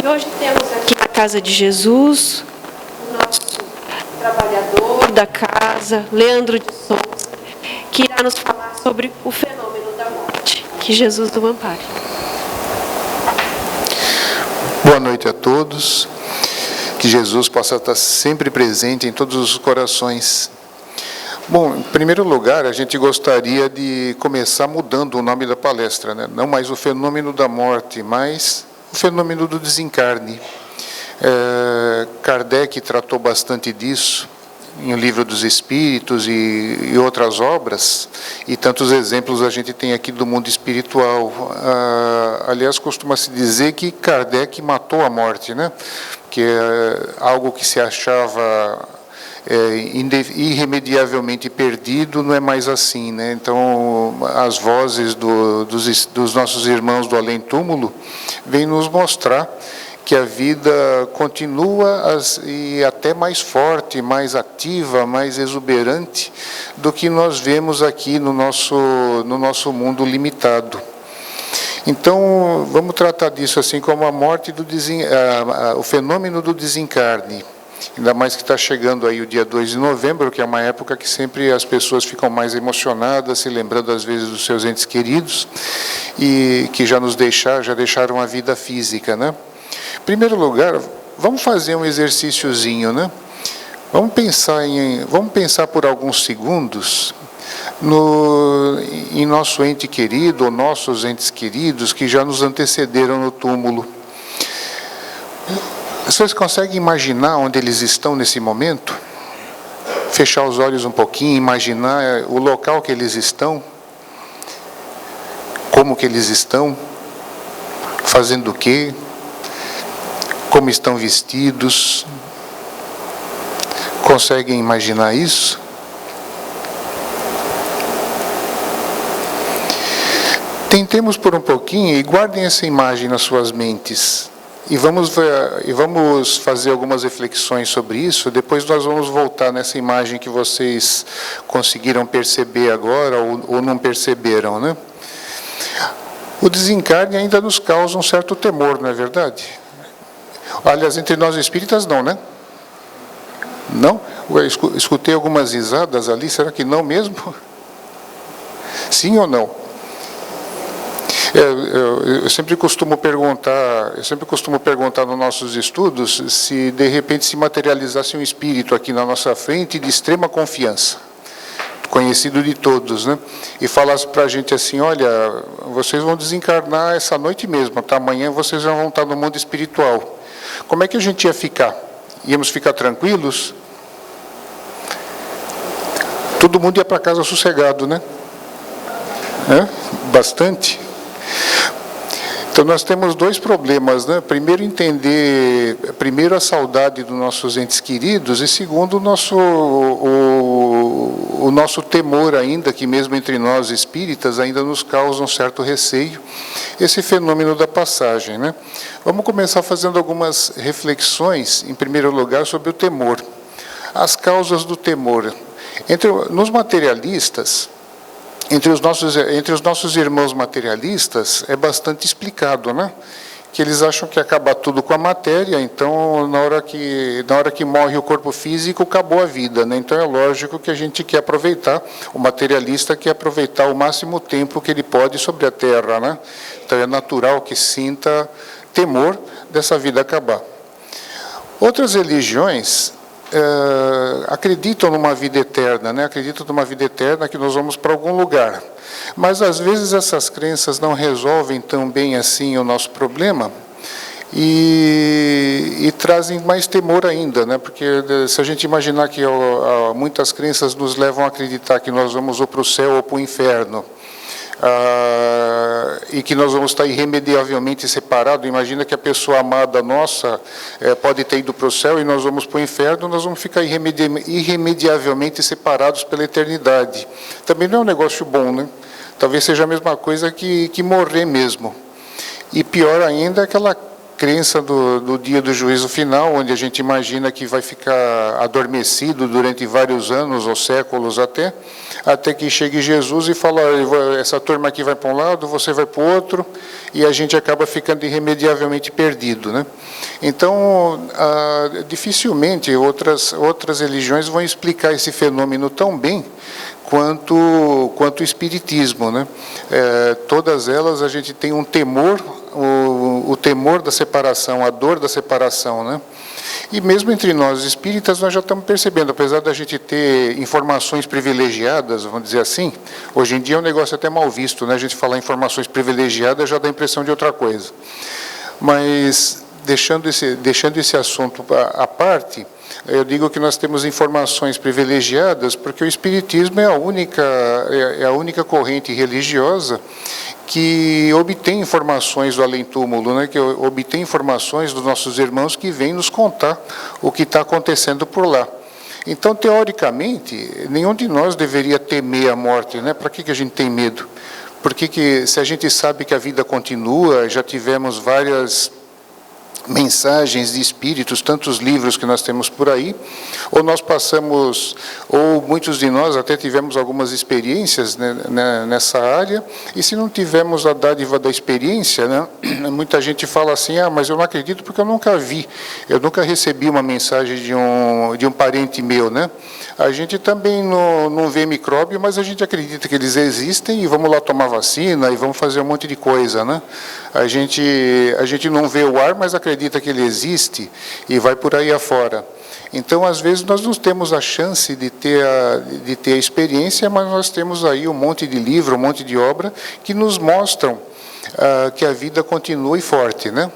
E hoje temos aqui na Casa de Jesus o nosso trabalhador da casa, Leandro de Souza, que irá nos falar sobre o fenômeno da morte. Que Jesus o ampare. Boa noite a todos. Que Jesus possa estar sempre presente em todos os corações. Bom, em primeiro lugar, a gente gostaria de começar mudando o nome da palestra, né? Não mais o fenômeno da morte, mas o fenômeno do desencarne. Kardec tratou bastante disso em O Livro dos Espíritos e outras obras, e tantos exemplos a gente tem aqui do mundo espiritual. Aliás, costuma-se dizer que Kardec matou a morte, né? Que é algo que se achava irremediavelmente perdido, não é mais assim, né? Então, as vozes dos nossos irmãos do além-túmulo vêm nos mostrar que a vida continua e até mais forte, mais ativa, mais exuberante do que nós vemos aqui no nosso mundo limitado. Então, vamos tratar disso assim como a morte o fenômeno do desencarne. Ainda mais que está chegando aí o dia 2 de novembro, que é uma época que sempre as pessoas ficam mais emocionadas, se lembrando às vezes dos seus entes queridos, e que já deixaram a vida física, né? Em primeiro lugar, vamos fazer um exercíciozinho, né? Vamos pensar por alguns segundos em nosso ente querido, ou nossos entes queridos que já nos antecederam no túmulo. Vocês conseguem imaginar onde eles estão nesse momento? Fechar os olhos um pouquinho, imaginar o local que eles estão, como que eles estão, fazendo o quê, como estão vestidos. Conseguem imaginar isso? Tentemos por um pouquinho e guardem essa imagem nas suas mentes. E vamos fazer algumas reflexões sobre isso. Depois nós vamos voltar nessa imagem que vocês conseguiram perceber agora ou não perceberam, né? O desencarne ainda nos causa um certo temor, não é verdade? Aliás, entre nós espíritas não, né? Não? Eu escutei algumas risadas ali, será que não mesmo? Sim ou não? Eu sempre costumo perguntar nos nossos estudos se de repente se materializasse um espírito aqui na nossa frente de extrema confiança, conhecido de todos, né? E falasse para a gente assim: olha, vocês vão desencarnar essa noite mesmo, tá? Amanhã vocês já vão estar no mundo espiritual. Como é que a gente ia ficar? Íamos ficar tranquilos? Todo mundo ia para casa sossegado, né? Bastante. Então nós temos dois problemas, né? Primeiro a saudade dos nossos entes queridos, e segundo o nosso temor ainda, que mesmo entre nós espíritas ainda nos causa um certo receio, esse fenômeno da passagem, né? Vamos começar fazendo algumas reflexões, em primeiro lugar, sobre o temor. As causas do temor. Nos materialistas, entre os nossos irmãos materialistas, é bastante explicado, né? Que eles acham que acaba tudo com a matéria, então na hora que morre o corpo físico, acabou a vida, né? Então é lógico que a gente quer aproveitar, o materialista quer aproveitar o máximo tempo que ele pode sobre a Terra, né? Então é natural que sinta temor dessa vida acabar. Outras religiões acreditam numa vida eterna, né? Acreditam numa vida eterna, que nós vamos para algum lugar. Mas às vezes essas crenças não resolvem tão bem assim o nosso problema e trazem mais temor ainda, né? Porque se a gente imaginar que muitas crenças nos levam a acreditar que nós vamos ou para o céu ou para o inferno, e que nós vamos estar irremediavelmente separados. Imagina que a pessoa amada nossa pode ter ido para o céu e nós vamos para o inferno, nós vamos ficar irremediavelmente separados pela eternidade. Também não é um negócio bom, né? Talvez seja a mesma coisa que morrer mesmo. E pior ainda, aquela crença do dia do juízo final, onde a gente imagina que vai ficar adormecido durante vários anos ou séculos até que chegue Jesus e fala, essa turma aqui vai para um lado, você vai para o outro, e a gente acaba ficando irremediavelmente perdido, né? Então, dificilmente outras religiões vão explicar esse fenômeno tão bem quanto o Espiritismo, né? Todas elas a gente tem um temor, o temor da separação, a dor da separação, né? E mesmo entre nós espíritas, nós já estamos percebendo, apesar da gente ter informações privilegiadas, vamos dizer assim, hoje em dia é um negócio até mal visto, né? A gente falar informações privilegiadas já dá a impressão de outra coisa. Mas, deixando esse assunto à parte, eu digo que nós temos informações privilegiadas porque o Espiritismo é a única corrente religiosa que obtém informações do além-túmulo, né? Que obtém informações dos nossos irmãos que vêm nos contar o que está acontecendo por lá. Então, teoricamente, nenhum de nós deveria temer a morte, né? Para que a gente tem medo? Porque se a gente sabe que a vida continua, já tivemos várias mensagens de espíritos, tantos livros que nós temos por aí, ou nós passamos, ou muitos de nós até tivemos algumas experiências, né, nessa área, e se não tivemos a dádiva da experiência, né, muita gente fala assim, mas eu não acredito porque eu nunca vi, eu nunca recebi uma mensagem de um parente meu, né? A gente também não vê micróbio, mas a gente acredita que eles existem e vamos lá tomar vacina e vamos fazer um monte de coisa, né? A gente não vê o ar, mas acredita que ele existe e vai por aí afora. Então, às vezes, nós não temos a chance de ter a experiência, mas nós temos aí um monte de livro, um monte de obra que nos mostram que a vida continua forte, né?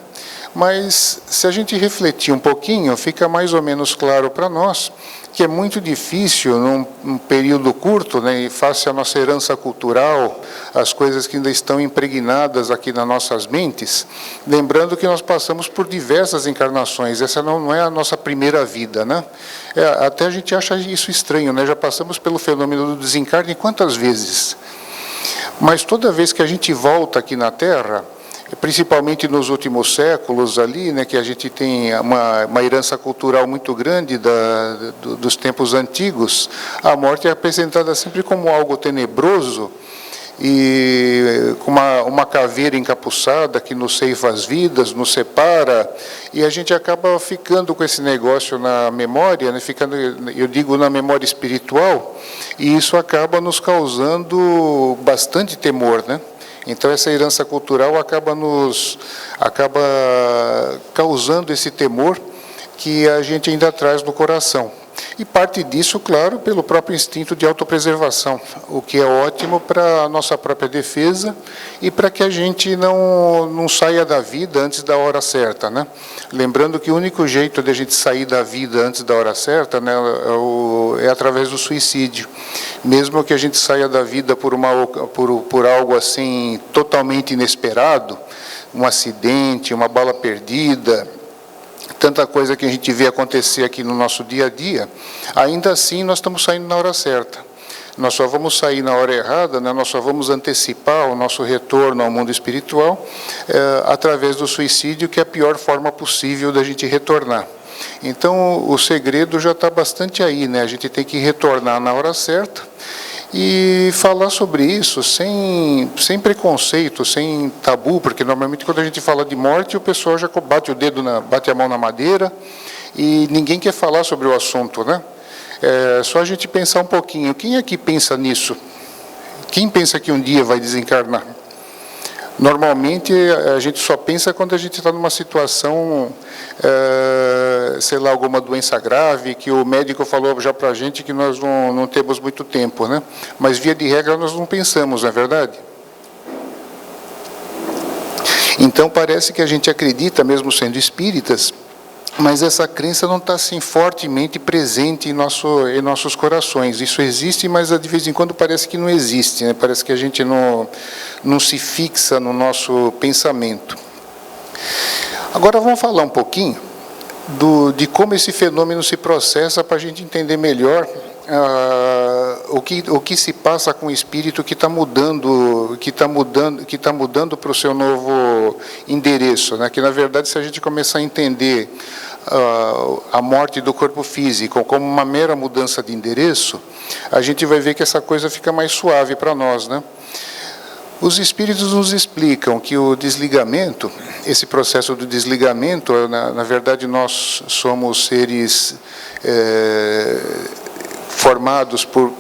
Mas, se a gente refletir um pouquinho, fica mais ou menos claro para nós que é muito difícil, num período curto, né, e face à nossa herança cultural, as coisas que ainda estão impregnadas aqui nas nossas mentes, lembrando que nós passamos por diversas encarnações, essa não é a nossa primeira vida, né? Até a gente acha isso estranho, né? Já passamos pelo fenômeno do desencarne quantas vezes? Mas toda vez que a gente volta aqui na Terra, principalmente nos últimos séculos ali, né, que a gente tem uma herança cultural muito grande dos tempos antigos, a morte é apresentada sempre como algo tenebroso e com uma caveira encapuçada que nos ceifa as vidas, nos separa, e a gente acaba ficando com esse negócio na memória, né, eu digo na memória espiritual, e isso acaba nos causando bastante temor, né? Então, essa herança cultural acaba causando esse temor que a gente ainda traz no coração. E parte disso, claro, pelo próprio instinto de autopreservação, o que é ótimo para a nossa própria defesa e para que a gente não saia da vida antes da hora certa, né? Lembrando que o único jeito de a gente sair da vida antes da hora certa, né, é através do suicídio. Mesmo que a gente saia da vida por algo assim totalmente inesperado, um acidente, uma bala perdida, tanta coisa que a gente vê acontecer aqui no nosso dia a dia, ainda assim nós estamos saindo na hora certa. Nós só vamos sair na hora errada, né? Nós só vamos antecipar o nosso retorno ao mundo espiritual através do suicídio, que é a pior forma possível da gente retornar. Então, o segredo já está bastante aí, né? A gente tem que retornar na hora certa e falar sobre isso sem preconceito, sem tabu, porque normalmente quando a gente fala de morte, o pessoal já bate a mão na madeira e ninguém quer falar sobre o assunto, né? Só a gente pensar um pouquinho. Quem aqui pensa nisso? Quem pensa que um dia vai desencarnar? Normalmente, a gente só pensa quando a gente está numa situação, sei lá, alguma doença grave, que o médico falou já para a gente que nós não temos muito tempo, né? Mas, via de regra, nós não pensamos, não é verdade? Então, parece que a gente acredita, mesmo sendo espíritas, mas essa crença não está assim fortemente presente em nossos corações. Isso existe, mas de vez em quando parece que não existe, né? Parece que a gente não se fixa no nosso pensamento. Agora vamos falar um pouquinho de como esse fenômeno se processa para a gente entender melhor o que se passa com o espírito que está mudando para o seu novo endereço, né? Que na verdade, se a gente começar a entender a morte do corpo físico como uma mera mudança de endereço, a gente vai ver que essa coisa fica mais suave para nós, né? Os espíritos nos explicam que o desligamento, esse processo do desligamento, na verdade nós somos seres formados por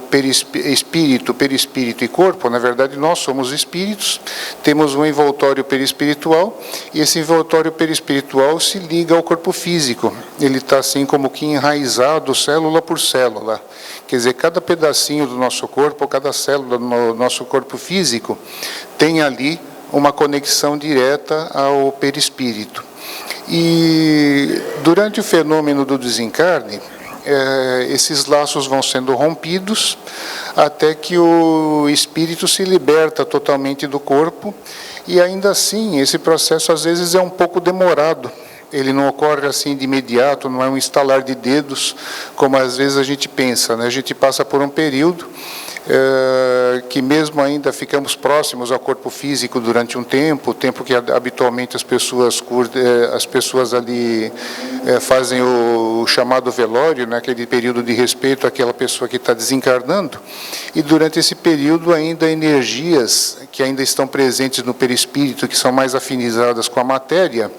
espírito, perispírito e corpo. Na verdade, nós somos espíritos, temos um envoltório perispiritual, e esse envoltório perispiritual se liga ao corpo físico. Ele está assim como que enraizado, célula por célula. Quer dizer, cada pedacinho do nosso corpo, cada célula do nosso corpo físico, tem ali uma conexão direta ao perispírito. E durante o fenômeno do desencarne, esses laços vão sendo rompidos até que o espírito se liberta totalmente do corpo, e ainda assim esse processo às vezes é um pouco demorado. Ele não ocorre assim de imediato, não é um estalar de dedos, como às vezes a gente pensa, né? A gente passa por um período que mesmo ainda ficamos próximos ao corpo físico durante um tempo que habitualmente as pessoas ali fazem o chamado velório, né, aquele período de respeito àquela pessoa que está desencarnando, e durante esse período ainda energias que ainda estão presentes no perispírito, que são mais afinizadas com a matéria,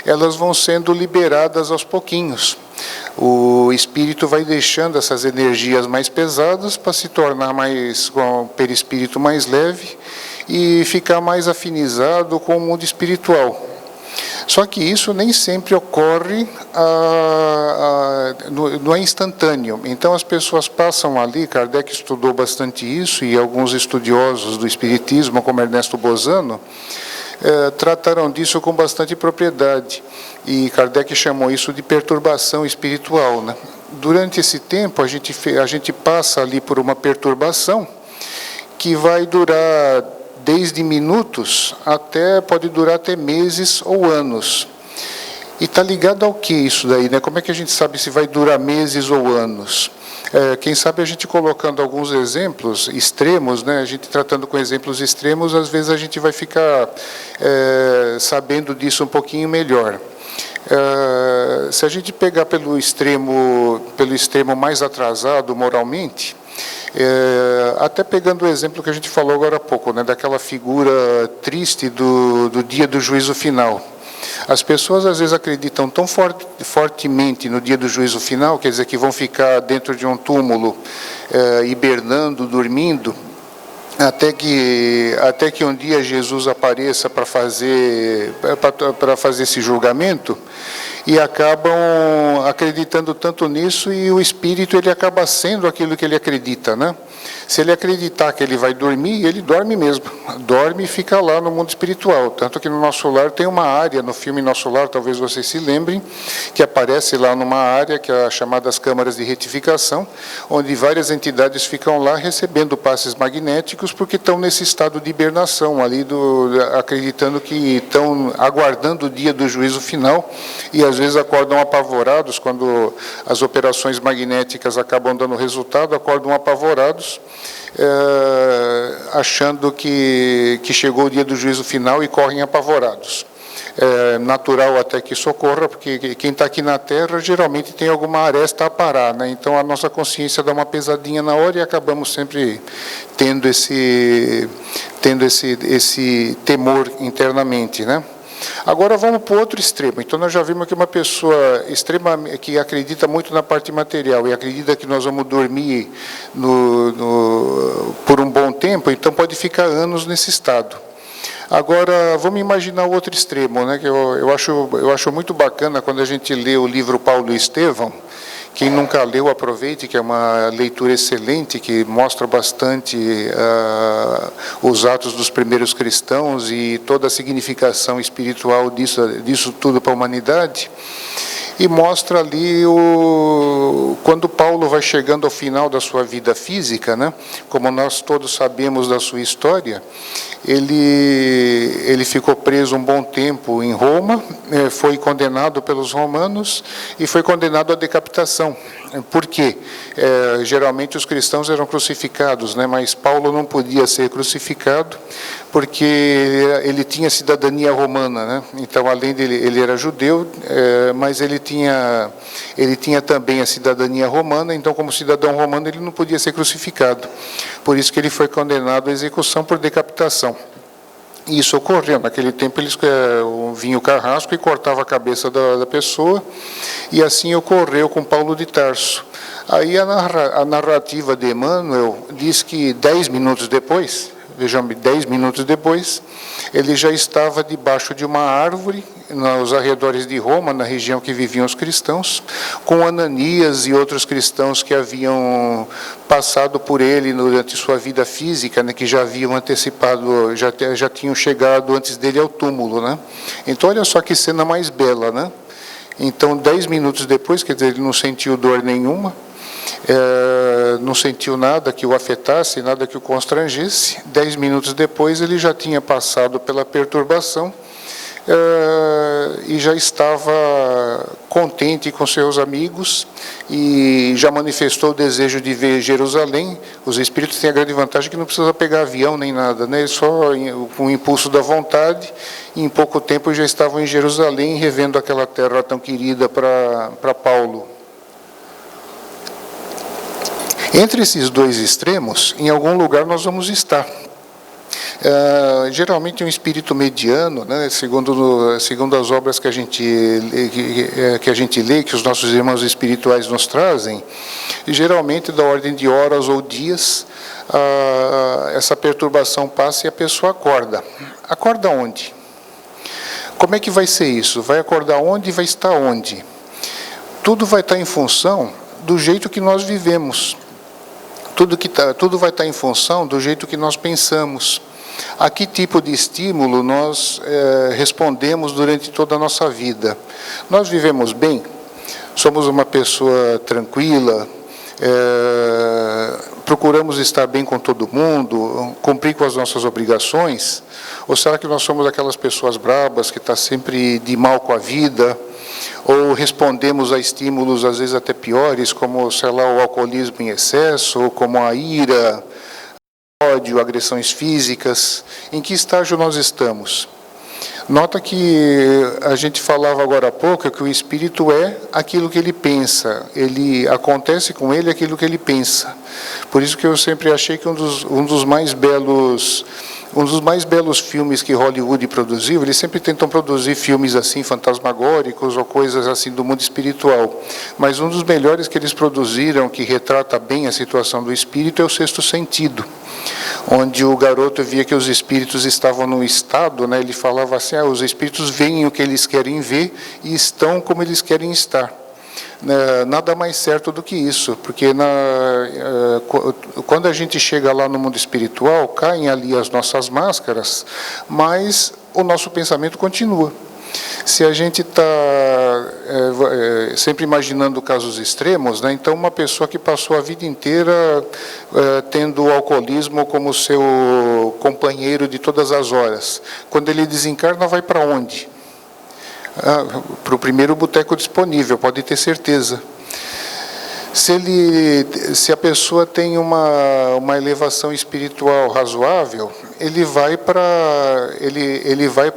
elas vão sendo liberadas aos pouquinhos. O espírito vai deixando essas energias mais pesadas para se tornar com o perispírito mais leve e ficar mais afinizado com o mundo espiritual. Só que isso nem sempre ocorre, não é instantâneo. Então as pessoas passam ali, Kardec estudou bastante isso, e alguns estudiosos do espiritismo, como Ernesto Bozano, trataram disso com bastante propriedade, e Kardec chamou isso de perturbação espiritual, né? Durante esse tempo a gente passa ali por uma perturbação que vai durar desde minutos pode durar até meses ou anos. E está ligado ao que isso daí, né? Como é que a gente sabe se vai durar meses ou anos? Quem sabe a gente colocando alguns exemplos extremos, né? A gente tratando com exemplos extremos, às vezes a gente vai ficar sabendo disso um pouquinho melhor. Se a gente pegar pelo extremo mais atrasado moralmente, até pegando o exemplo que a gente falou agora há pouco, né? Daquela figura triste do dia do juízo final. As pessoas às vezes acreditam tão fortemente no dia do juízo final, quer dizer, que vão ficar dentro de um túmulo, hibernando, dormindo, até que um dia Jesus apareça para fazer esse julgamento, e acabam acreditando tanto nisso, e o espírito ele acaba sendo aquilo que ele acredita, né? Se ele acreditar que ele vai dormir, ele dorme mesmo, dorme e fica lá no mundo espiritual. Tanto que no Nosso Lar tem uma área, no filme Nosso Lar, talvez vocês se lembrem, que aparece lá numa área que é chamada as câmaras de retificação, onde várias entidades ficam lá recebendo passes magnéticos, porque estão nesse estado de hibernação ali, acreditando que estão aguardando o dia do juízo final, e às vezes acordam apavorados quando as operações magnéticas acabam dando resultado, acordam apavorados, achando que chegou o dia do juízo final, e correm apavorados. É natural até que isso ocorra, porque quem está aqui na Terra geralmente tem alguma aresta a parar, né? Então a nossa consciência dá uma pesadinha na hora, e acabamos sempre tendo esse temor internamente, né? Agora vamos para o outro extremo. Então nós já vimos que uma pessoa que acredita muito na parte material e acredita que nós vamos dormir por um bom tempo, então pode ficar anos nesse estado. Agora vamos imaginar o outro extremo, né? Que eu acho muito bacana quando a gente lê o livro Paulo e Estevão. Quem nunca leu, aproveite, que é uma leitura excelente, que mostra bastante os atos dos primeiros cristãos e toda a significação espiritual disso tudo para a humanidade. E mostra ali quando Paulo vai chegando ao final da sua vida física, né? Como nós todos sabemos da sua história, ele ficou preso um bom tempo em Roma, foi condenado pelos romanos e foi condenado à decapitação. Por quê? Geralmente os cristãos eram crucificados, né? Mas Paulo não podia ser crucificado porque ele tinha cidadania romana, né? Então, além dele, ele era judeu, mas ele tinha também a cidadania romana. Então, como cidadão romano, ele não podia ser crucificado. Por isso que ele foi condenado à execução por decapitação. Isso ocorreu. Naquele tempo, eles vinha o carrasco e cortava a cabeça da pessoa, e assim ocorreu com Paulo de Tarso. Aí a narrativa de Emmanuel diz que 10 minutos depois, vejam, 10 minutos depois, ele já estava debaixo de uma árvore, nos arredores de Roma, na região que viviam os cristãos, com Ananias e outros cristãos que haviam passado por ele durante sua vida física, né, que já haviam antecipado, já tinham chegado antes dele ao túmulo, né? Então, olha só que cena mais bela, né? Então, 10 minutos depois, quer dizer, ele não sentiu dor nenhuma, não sentiu nada que o afetasse, nada que o constrangesse. 10 minutos depois, ele já tinha passado pela perturbação e já estava contente com seus amigos e já manifestou o desejo de ver Jerusalém. Os espíritos têm a grande vantagem que não precisa pegar avião nem nada, né? Só com o impulso da vontade, e em pouco tempo já estavam em Jerusalém, revendo aquela terra tão querida para Paulo. Entre esses dois extremos, em algum lugar nós vamos estar. Geralmente um espírito mediano, né, segundo as obras que a gente lê, que os nossos irmãos espirituais nos trazem, geralmente da ordem de horas ou dias, essa perturbação passa e a pessoa acorda. Acorda onde? Como é que vai ser isso? Vai acordar onde e vai estar onde? Tudo vai estar em função do jeito que nós vivemos. Tudo vai estar em função do jeito que nós pensamos. A que tipo de estímulo nós respondemos durante toda a nossa vida? Nós vivemos bem? Somos uma pessoa tranquila? Procuramos estar bem com todo mundo? Cumprir com as nossas obrigações? Ou será que nós somos aquelas pessoas brabas que estão sempre de mal com a vida? Ou respondemos a estímulos, às vezes até piores, como, sei lá, o alcoolismo em excesso, ou como a ira, ódio, agressões físicas? Em que estágio nós estamos? Nota que a gente falava agora há pouco que o espírito é aquilo que ele pensa, acontece com ele aquilo que ele pensa. Por isso que eu sempre achei que um dos mais belos filmes que Hollywood produziu, eles sempre tentam produzir filmes assim, fantasmagóricos ou coisas assim do mundo espiritual. Mas um dos melhores que eles produziram, que retrata bem a situação do espírito, é O Sexto Sentido, onde o garoto via que os espíritos estavam num estado, né, ele falava assim, os espíritos veem o que eles querem ver e estão como eles querem estar. Nada mais certo do que isso, porque quando a gente chega lá no mundo espiritual, caem ali as nossas máscaras, mas o nosso pensamento continua. Se a gente está sempre imaginando casos extremos, né, então uma pessoa que passou a vida inteira tendo o alcoolismo como seu companheiro de todas as horas, quando ele desencarna, vai para onde? Para o primeiro boteco disponível, pode ter certeza. Se a pessoa tem uma elevação espiritual razoável, ele vai para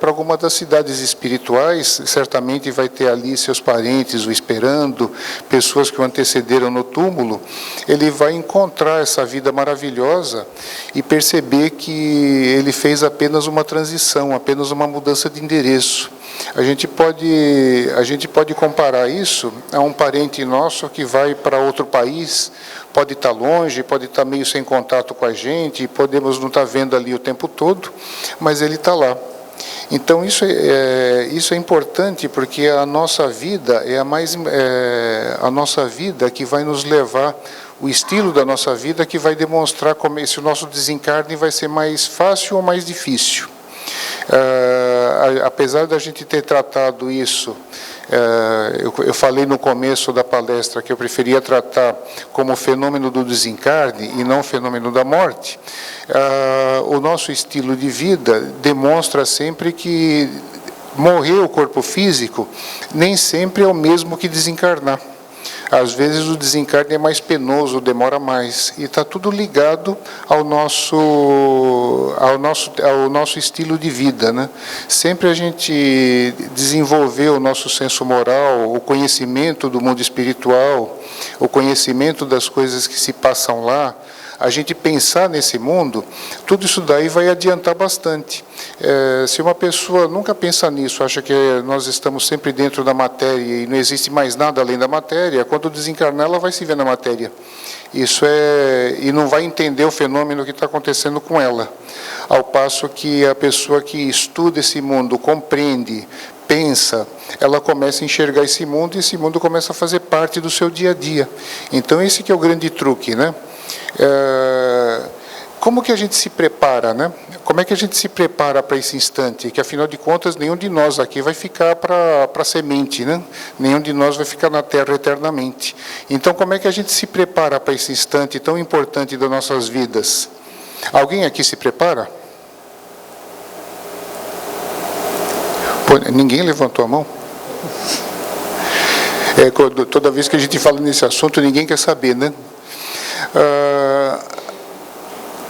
alguma das cidades espirituais, certamente vai ter ali seus parentes o esperando, pessoas que o antecederam no túmulo. Ele vai encontrar essa vida maravilhosa e perceber que ele fez apenas uma transição, apenas uma mudança de endereço. A gente pode comparar isso a um parente nosso que vai para outro país, pode estar longe, pode estar meio sem contato com a gente, podemos não estar vendo ali o tempo todo, mas ele está lá. Então isso é importante, porque a nossa vida a nossa vida que vai nos levar, o estilo da nossa vida que vai demonstrar se o nosso desencarne vai ser mais fácil ou mais difícil. Apesar da gente ter tratado isso, eu falei no começo da palestra que eu preferia tratar como fenômeno do desencarne e não fenômeno da morte. O nosso estilo de vida demonstra sempre que morrer o corpo físico nem sempre é o mesmo que desencarnar. Às vezes o desencarne é mais penoso, demora mais, e está tudo ligado ao nosso estilo de vida, né? Sempre a gente desenvolver o nosso senso moral, o conhecimento do mundo espiritual, o conhecimento das coisas que se passam lá, a gente pensar nesse mundo, tudo isso daí vai adiantar bastante. Se uma pessoa nunca pensa nisso, acha que nós estamos sempre dentro da matéria e não existe mais nada além da matéria, quando desencarnar ela vai se ver na matéria. E não vai entender o fenômeno que está acontecendo com ela. Ao passo que a pessoa que estuda esse mundo, compreende, pensa, ela começa a enxergar esse mundo e esse mundo começa a fazer parte do seu dia a dia. Então esse que é o grande truque, né? Como que a gente se prepara, né? Como é que a gente se prepara para esse instante? Que afinal de contas nenhum de nós aqui vai ficar para semente, né? Nenhum de nós vai ficar na Terra eternamente. Então como é que a gente se prepara para esse instante tão importante das nossas vidas? Alguém aqui se prepara? Pô, ninguém levantou a mão? Toda vez que a gente fala nesse assunto, ninguém quer saber, né?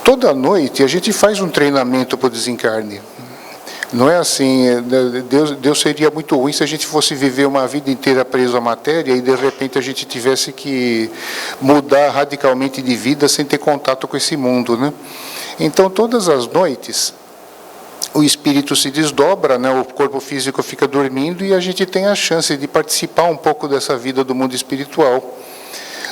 Toda noite a gente faz um treinamento para o desencarne. Não é assim, Deus seria muito ruim se a gente fosse viver uma vida inteira preso à matéria e de repente a gente tivesse que mudar radicalmente de vida sem ter contato com esse mundo, né? Então todas as noites o espírito se desdobra, né? O corpo físico fica dormindo e a gente tem a chance de participar um pouco dessa vida do mundo espiritual.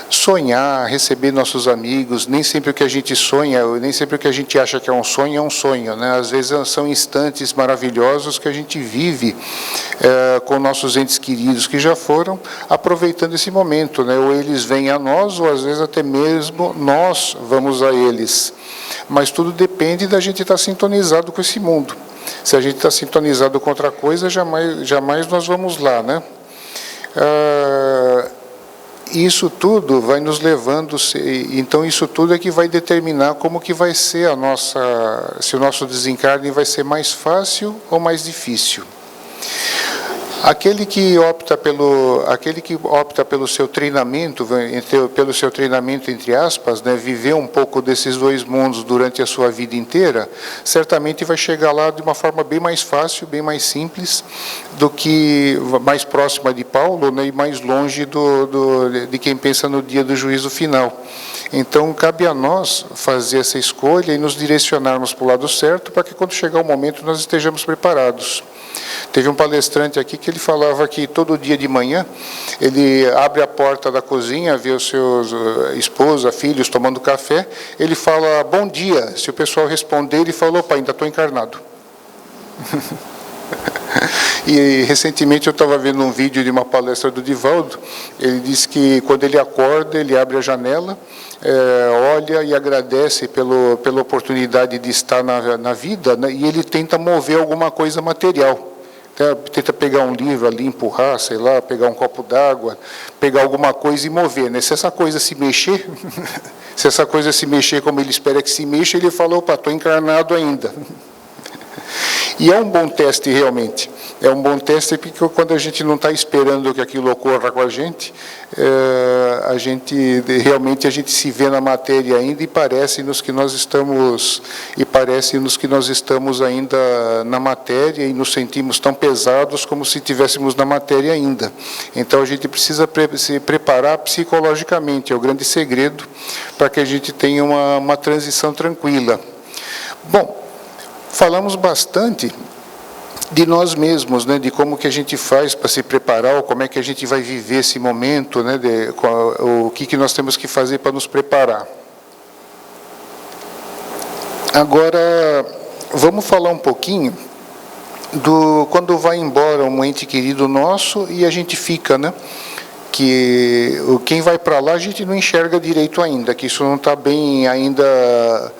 Sonhar, receber nossos amigos, nem sempre o que a gente sonha, nem sempre o que a gente acha que é um sonho, né? Às vezes são instantes maravilhosos que a gente vive com nossos entes queridos que já foram, aproveitando esse momento, né? Ou eles vêm a nós, ou às vezes até mesmo nós vamos a eles. Mas tudo depende da gente estar sintonizado com esse mundo. Se a gente está sintonizado com outra coisa, jamais nós vamos lá, né? Isso tudo vai nos levando, então isso tudo é que vai determinar como que vai ser se o nosso desencarne vai ser mais fácil ou mais difícil. Aquele que opta pelo seu treinamento, entre aspas, né, viver um pouco desses dois mundos durante a sua vida inteira, certamente vai chegar lá de uma forma bem mais fácil, bem mais simples, do que mais próxima de Paulo, né, e mais longe de quem pensa no dia do juízo final. Então, cabe a nós fazer essa escolha e nos direcionarmos para o lado certo, para que quando chegar o momento nós estejamos preparados. Teve um palestrante aqui que ele falava que todo dia de manhã ele abre a porta da cozinha, vê os seus esposa, filhos tomando café, ele fala bom dia. Se o pessoal responder, ele fala, opa, ainda estou encarnado. E recentemente eu estava vendo um vídeo de uma palestra do Divaldo. Ele disse que quando ele acorda, ele abre a janela, olha e agradece pela oportunidade de estar na vida, né, e ele tenta mover alguma coisa material. Tenta pegar um livro ali, empurrar, sei lá, pegar um copo d'água, pegar alguma coisa e mover, né? Se essa coisa se mexer, como ele espera que se mexa, ele fala, opa, estou encarnado ainda. E é um bom teste realmente. É um bom teste porque quando a gente não está esperando que aquilo ocorra com a gente realmente se vê na matéria ainda e parece-nos que nós estamos ainda na matéria e nos sentimos tão pesados como se estivéssemos na matéria ainda. Então a gente precisa se preparar psicologicamente, é o grande segredo para que a gente tenha uma transição tranquila. Bom, falamos bastante de nós mesmos, né, de como que a gente faz para se preparar, ou como é que a gente vai viver esse momento, né, o que nós temos que fazer para nos preparar. Agora, vamos falar um pouquinho quando vai embora um ente querido nosso e a gente fica, né? Que quem vai para lá a gente não enxerga direito ainda, que isso não está bem ainda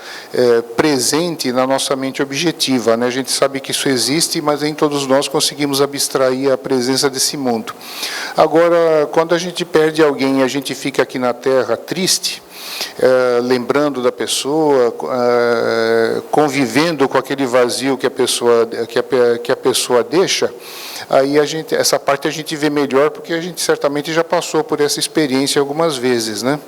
presente na nossa mente objetiva, né? A gente sabe que isso existe, mas nem todos nós conseguimos abstrair a presença desse mundo. Agora, quando a gente perde alguém e a gente fica aqui na Terra triste, lembrando da pessoa, convivendo com aquele vazio que a pessoa deixa, aí essa parte a gente vê melhor, porque a gente certamente já passou por essa experiência algumas vezes, né?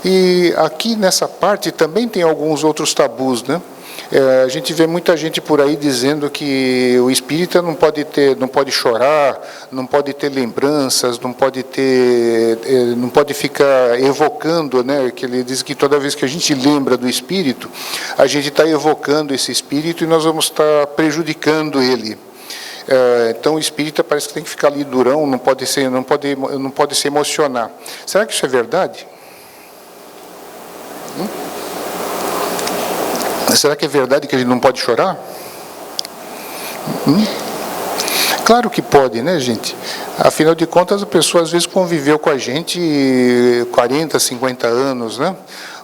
E aqui nessa parte também tem alguns outros tabus, né? A gente vê muita gente por aí dizendo que o espírita não pode chorar, não pode ter lembranças, não pode ficar evocando, né? Que ele diz que toda vez que a gente lembra do espírito, a gente está evocando esse espírito e nós vamos estar prejudicando ele. Então o espírita parece que tem que ficar ali durão, não pode se emocionar. Será que isso é verdade? Será que é verdade que a gente não pode chorar? Claro que pode, né, gente? Afinal de contas, a pessoa às vezes conviveu com a gente 40, 50 anos, né?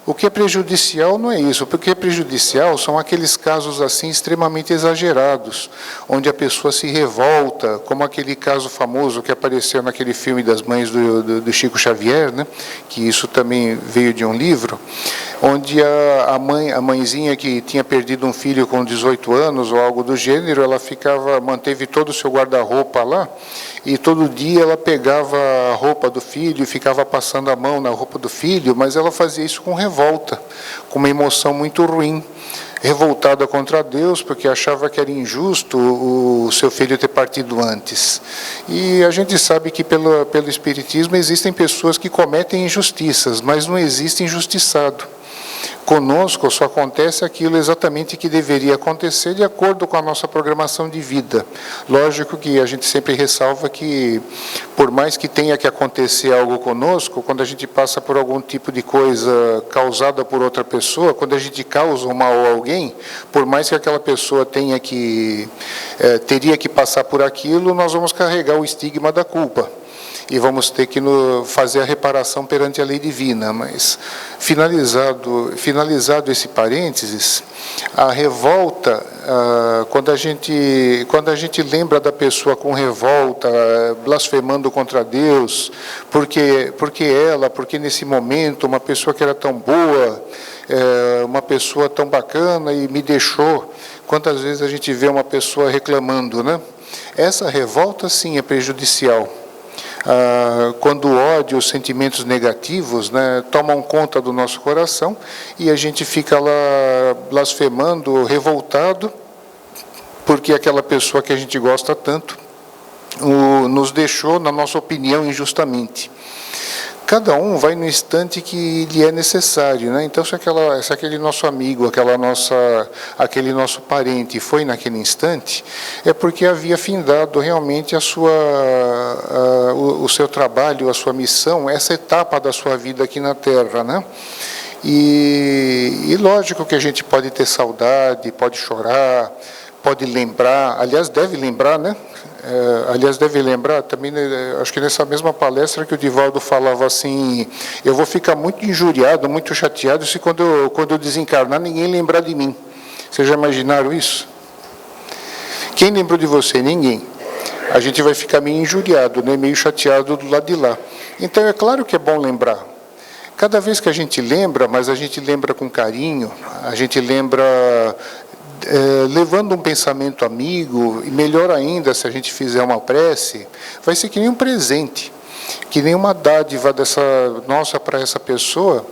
O que é prejudicial não é isso. O que é prejudicial são aqueles casos assim extremamente exagerados, onde a pessoa se revolta, como aquele caso famoso que apareceu naquele filme das mães do Chico Xavier, né? Que isso também veio de um livro, onde a mãezinha que tinha perdido um filho com 18 anos ou algo do gênero, ela manteve todo o seu guarda-roupa lá, e todo dia ela pegava a roupa do filho e ficava passando a mão na roupa do filho, mas ela fazia isso com revolta, com uma emoção muito ruim, revoltada contra Deus, porque achava que era injusto o seu filho ter partido antes. E a gente sabe que pelo Espiritismo existem pessoas que cometem injustiças, mas não existe injustiçado. Conosco só acontece aquilo exatamente que deveria acontecer de acordo com a nossa programação de vida. Lógico que a gente sempre ressalva que, por mais que tenha que acontecer algo conosco, quando a gente passa por algum tipo de coisa causada por outra pessoa, quando a gente causa um mal a alguém, por mais que aquela pessoa teria que passar por aquilo, nós vamos carregar o estigma da culpa. E vamos ter que fazer a reparação perante a lei divina. Mas, finalizado esse parênteses, a revolta, quando a gente lembra da pessoa com revolta, blasfemando contra Deus, porque nesse momento, uma pessoa que era tão boa, uma pessoa tão bacana e me deixou, quantas vezes a gente vê uma pessoa reclamando, né? Essa revolta, sim, é prejudicial. Quando o ódio, os sentimentos negativos, né, tomam conta do nosso coração e a gente fica lá blasfemando, revoltado, porque aquela pessoa que a gente gosta tanto nos deixou, na nossa opinião, injustamente. Cada um vai no instante que lhe é necessário, né? Então, se aquele nosso amigo, aquele nosso parente foi naquele instante, é porque havia findado realmente o seu trabalho, a sua missão, essa etapa da sua vida aqui na Terra, né? E lógico que a gente pode ter saudade, pode chorar, pode lembrar, aliás, deve lembrar, né? Deve lembrar também, acho que nessa mesma palestra que o Divaldo falava assim, eu vou ficar muito injuriado, muito chateado se quando eu desencarnar ninguém lembrar de mim. Vocês já imaginaram isso? Quem lembrou de você? Ninguém. A gente vai ficar meio injuriado, né? Meio chateado do lado de lá. Então é claro que é bom lembrar. Cada vez que a gente lembra, mas a gente lembra com carinho, a gente lembra levando um pensamento amigo, e melhor ainda, se a gente fizer uma prece, vai ser que nem um presente, que nem uma dádiva nossa para essa pessoa,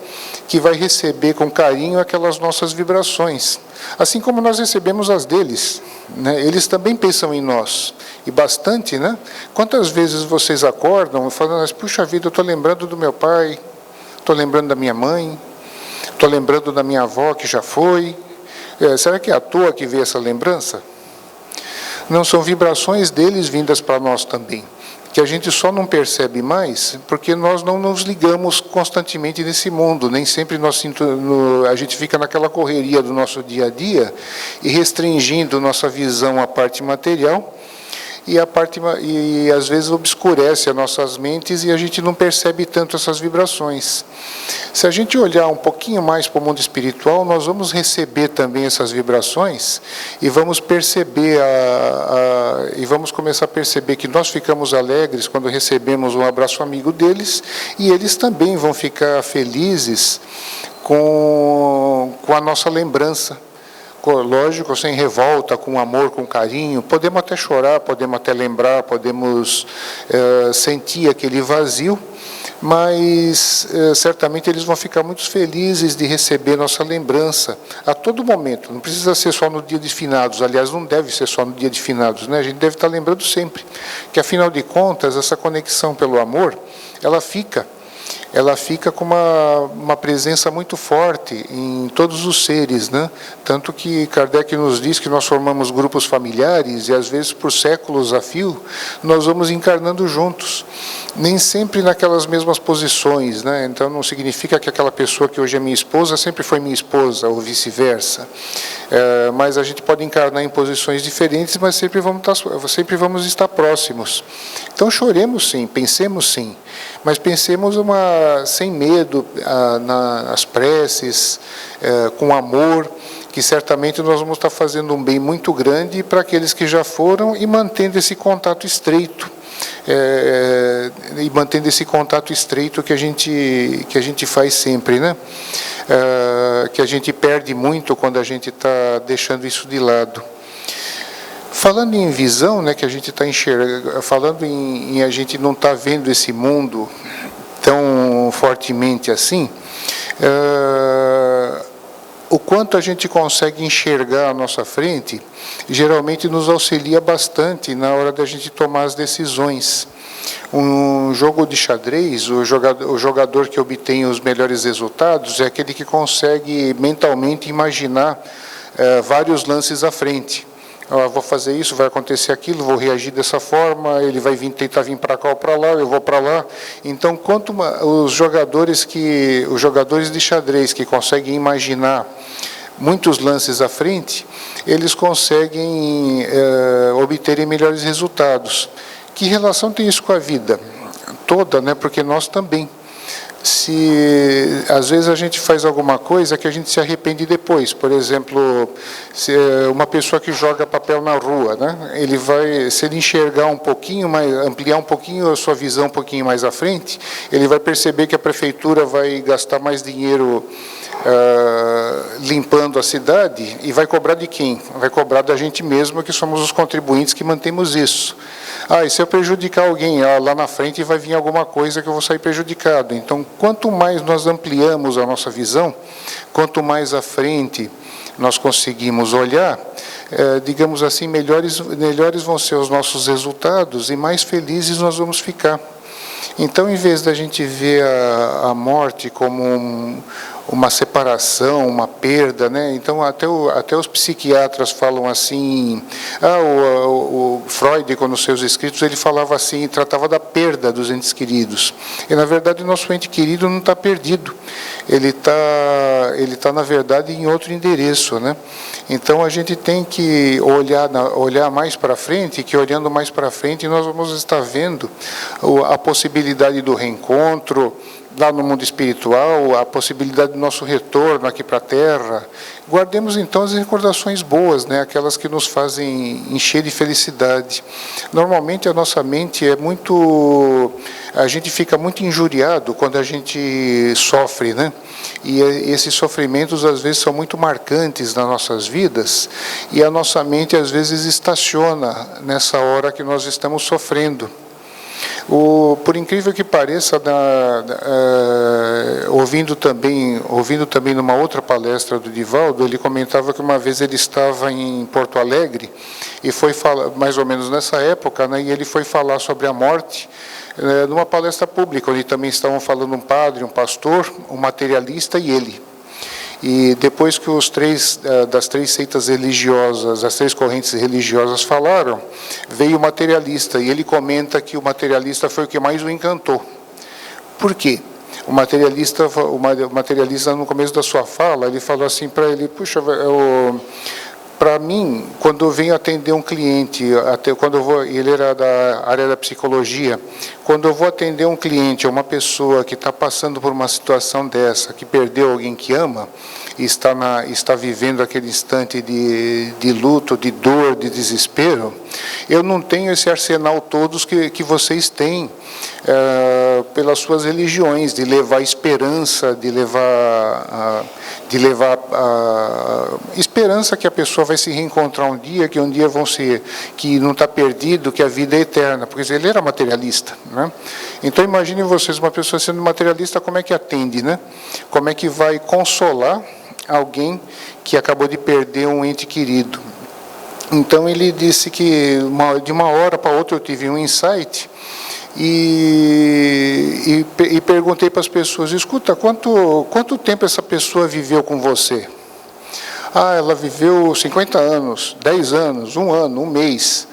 que vai receber com carinho aquelas nossas vibrações, assim como nós recebemos as deles, né? Eles também pensam em nós, e bastante, né? Quantas vezes vocês acordam falando, puxa vida, eu estou lembrando do meu pai, estou lembrando da minha mãe, estou lembrando da minha avó que já foi. Será que é à toa que vê essa lembrança? Não, são vibrações deles vindas para nós também, que a gente só não percebe mais porque nós não nos ligamos constantemente nesse mundo, nem sempre a gente fica naquela correria do nosso dia a dia e restringindo nossa visão à parte material, e às vezes obscurece as nossas mentes e a gente não percebe tanto essas vibrações. Se a gente olhar um pouquinho mais para o mundo espiritual, nós vamos receber também essas vibrações e vamos perceber e vamos começar a perceber que nós ficamos alegres quando recebemos um abraço amigo deles, e eles também vão ficar felizes com a nossa lembrança, lógico, sem revolta, com amor, com carinho. Podemos até chorar, podemos até lembrar, podemos sentir aquele vazio, mas certamente eles vão ficar muito felizes de receber nossa lembrança a todo momento. Não precisa ser só no dia de finados, aliás, não deve ser só no dia de finados, né? A gente deve estar lembrando sempre que, afinal de contas, essa conexão pelo amor, ela fica com uma presença muito forte em todos os seres, né? Tanto que Kardec nos diz que nós formamos grupos familiares e, às vezes, por séculos a fio, nós vamos encarnando juntos. Nem sempre naquelas mesmas posições, né? Então, não significa que aquela pessoa que hoje é minha esposa sempre foi minha esposa, ou vice-versa. Mas a gente pode encarnar em posições diferentes, mas sempre vamos estar próximos. Então, choremos sim, pensemos sim, mas pensemos sem medo, nas preces, com amor, que certamente nós vamos estar fazendo um bem muito grande para aqueles que já foram e mantendo esse contato estreito. Que a gente faz sempre, né? Que a gente perde muito quando a gente está deixando isso de lado. Falando em visão, né, que a gente está enxergando, falando em a gente não está vendo esse mundo tão fortemente assim, o quanto a gente consegue enxergar à nossa frente, geralmente nos auxilia bastante na hora da gente tomar as decisões. Um jogo de xadrez, o jogador que obtém os melhores resultados é aquele que consegue mentalmente imaginar vários lances à frente. Vou fazer isso, vai acontecer aquilo, vou reagir dessa forma, ele vai tentar vir para cá ou para lá, eu vou para lá. Então, os jogadores de xadrez que conseguem imaginar muitos lances à frente, eles conseguem obterem melhores resultados. Que relação tem isso com a vida? Toda, né? Porque nós também. Às vezes a gente faz alguma coisa que a gente se arrepende depois. Por exemplo, uma pessoa que joga papel na rua, né? Se ele enxergar um pouquinho mais, ampliar um pouquinho a sua visão um pouquinho mais à frente, ele vai perceber que a prefeitura vai gastar mais dinheiro limpando a cidade, e vai cobrar de quem? Vai cobrar da gente mesmo, que somos os contribuintes que mantemos isso. E se eu prejudicar alguém lá na frente, vai vir alguma coisa que eu vou sair prejudicado. Então, quanto mais nós ampliamos a nossa visão, quanto mais à frente nós conseguimos olhar, digamos assim, melhores vão ser os nossos resultados e mais felizes nós vamos ficar. Então, em vez da gente ver a morte como uma separação, uma perda, né? Então, até os psiquiatras falam assim. O Freud, nos seus escritos, ele falava assim, tratava da perda dos entes queridos. E, na verdade, o nosso ente querido não está perdido. Ele tá, na verdade, em outro endereço, né? Então, a gente tem que olhar mais para frente, que olhando mais para frente, nós vamos estar vendo a possibilidade do reencontro, lá no mundo espiritual, a possibilidade do nosso retorno aqui para a Terra. Guardemos, então, as recordações boas, né? Aquelas que nos fazem encher de felicidade. Normalmente, a nossa mente a gente fica muito injuriado quando a gente sofre, né? E esses sofrimentos, às vezes, são muito marcantes nas nossas vidas, e a nossa mente, às vezes, estaciona nessa hora que nós estamos sofrendo. Por incrível que pareça, ouvindo também numa outra palestra do Divaldo, ele comentava que uma vez ele estava em Porto Alegre, e foi falar, mais ou menos nessa época, né, e ele foi falar sobre a morte, numa palestra pública, onde também estavam falando um padre, um pastor, um materialista e ele. E depois que das três seitas religiosas, as três correntes religiosas falaram, veio o materialista, e ele comenta que o materialista foi o que mais o encantou. Por quê? O materialista, no começo da sua fala, ele falou assim para ele: puxa, para mim, quando eu venho atender um cliente, ele era da área da psicologia, quando eu vou atender um cliente, uma pessoa que está passando por uma situação dessa, que perdeu alguém que ama, e está vivendo aquele instante de luto, de dor, de desespero, eu não tenho esse arsenal todos que vocês têm, pelas suas religiões, de levar esperança, de levar a esperança que a pessoa vai se reencontrar um dia, que um dia vão ser, que não está perdido, que a vida é eterna, porque ele era materialista, né? Então imaginem vocês, uma pessoa sendo materialista, como é que atende, né? Como é que vai consolar alguém que acabou de perder um ente querido? Então ele disse que de uma hora para outra eu tive um insight e perguntei para as pessoas: escuta, quanto tempo essa pessoa viveu com você? Ah, ela viveu 50 anos, 10 anos, 1 ano, 1 mês,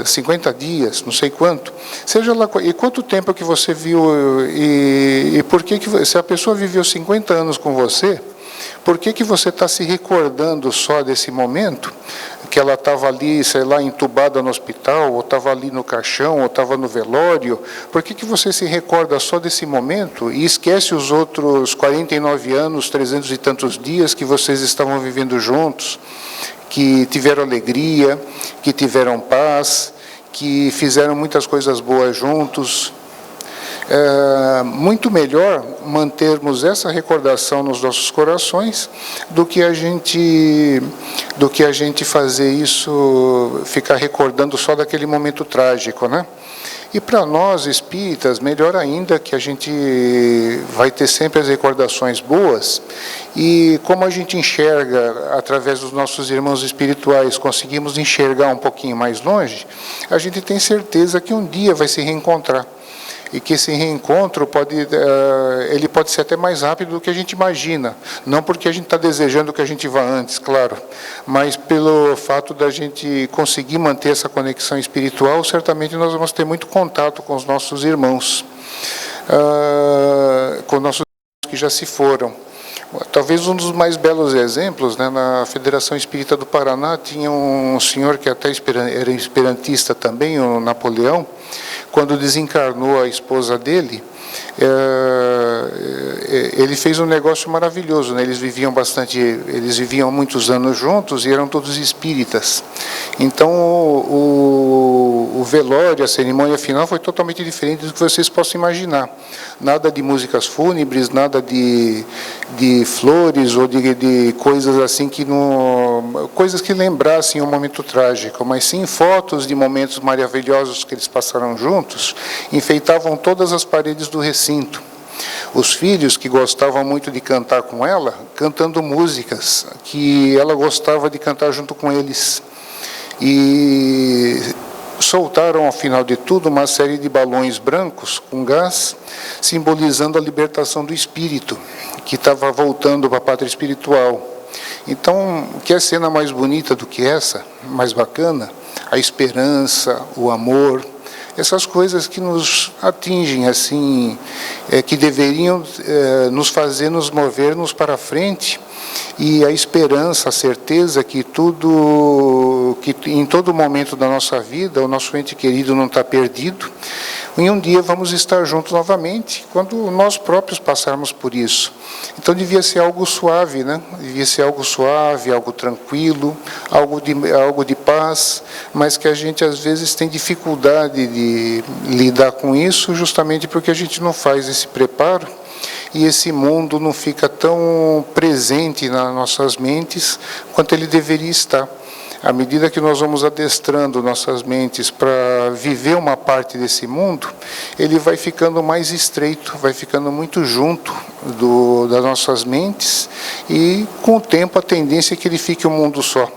50 dias, não sei quanto. Seja lá, e quanto tempo que você viu, e por que, se a pessoa viveu 50 anos com você, por que você está se recordando só desse momento, que ela estava ali, sei lá, entubada no hospital, ou estava ali no caixão, ou estava no velório? Por que você se recorda só desse momento e esquece os outros 49 anos, 300 e tantos dias que vocês estavam vivendo juntos, que tiveram alegria, que tiveram paz, que fizeram muitas coisas boas juntos? É muito melhor mantermos essa recordação nos nossos corações do que a gente fazer isso, ficar recordando só daquele momento trágico, né? E para nós espíritas, melhor ainda, que a gente vai ter sempre as recordações boas, e como a gente enxerga através dos nossos irmãos espirituais, conseguimos enxergar um pouquinho mais longe, a gente tem certeza que um dia vai se reencontrar. E que esse reencontro ele pode ser até mais rápido do que a gente imagina. Não porque a gente está desejando que a gente vá antes, claro, mas pelo fato da gente conseguir manter essa conexão espiritual, certamente nós vamos ter muito contato com os nossos irmãos, com nossos irmãos que já se foram. Talvez um dos mais belos exemplos, né, na Federação Espírita do Paraná, tinha um senhor que até era esperantista também, o Napoleão. Quando desencarnou a esposa dele, ele fez um negócio maravilhoso, né? Eles viviam muitos anos juntos e eram todos espíritas. Então o velório, a cerimônia final foi totalmente diferente do que vocês possam imaginar. Nada de músicas fúnebres, nada de flores ou de coisas assim coisas que lembrassem um momento trágico, mas sim fotos de momentos maravilhosos que eles passaram juntos, enfeitavam todas as paredes do recinto. Os filhos, que gostavam muito de cantar com ela, cantando músicas que ela gostava de cantar junto com eles. E soltaram, ao final de tudo, uma série de balões brancos com gás, simbolizando a libertação do espírito, que estava voltando para a pátria espiritual. Então, que cena mais bonita do que essa, mais bacana? A esperança, o amor, essas coisas que nos atingem, assim, que deveriam nos fazer nos movermos para frente, e a esperança, a certeza que em todo momento da nossa vida o nosso ente querido não está perdido, e um dia vamos estar juntos novamente, quando nós próprios passarmos por isso. Então devia ser algo suave, né? Devia ser algo suave, algo tranquilo, algo de paz, mas que a gente às vezes tem dificuldade de lidar com isso, justamente porque a gente não faz esse preparo, e esse mundo não fica tão presente nas nossas mentes quanto ele deveria estar. À medida que nós vamos adestrando nossas mentes para viver uma parte desse mundo, ele vai ficando mais estreito, vai ficando muito junto das nossas mentes, e com o tempo a tendência é que ele fique um mundo só.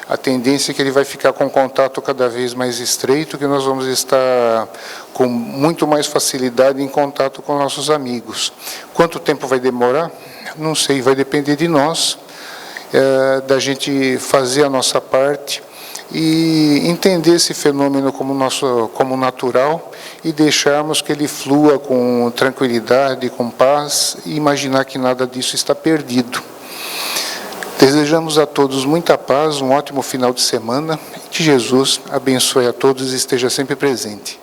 A tendência é que ele vai ficar com contato cada vez mais estreito, que nós vamos estar com muito mais facilidade em contato com nossos amigos. Quanto tempo vai demorar? Não sei, vai depender de nós, da gente fazer a nossa parte e entender esse fenômeno como natural, e deixarmos que ele flua com tranquilidade, com paz, e imaginar que nada disso está perdido. Desejamos a todos muita paz, um ótimo final de semana, e que Jesus abençoe a todos e esteja sempre presente.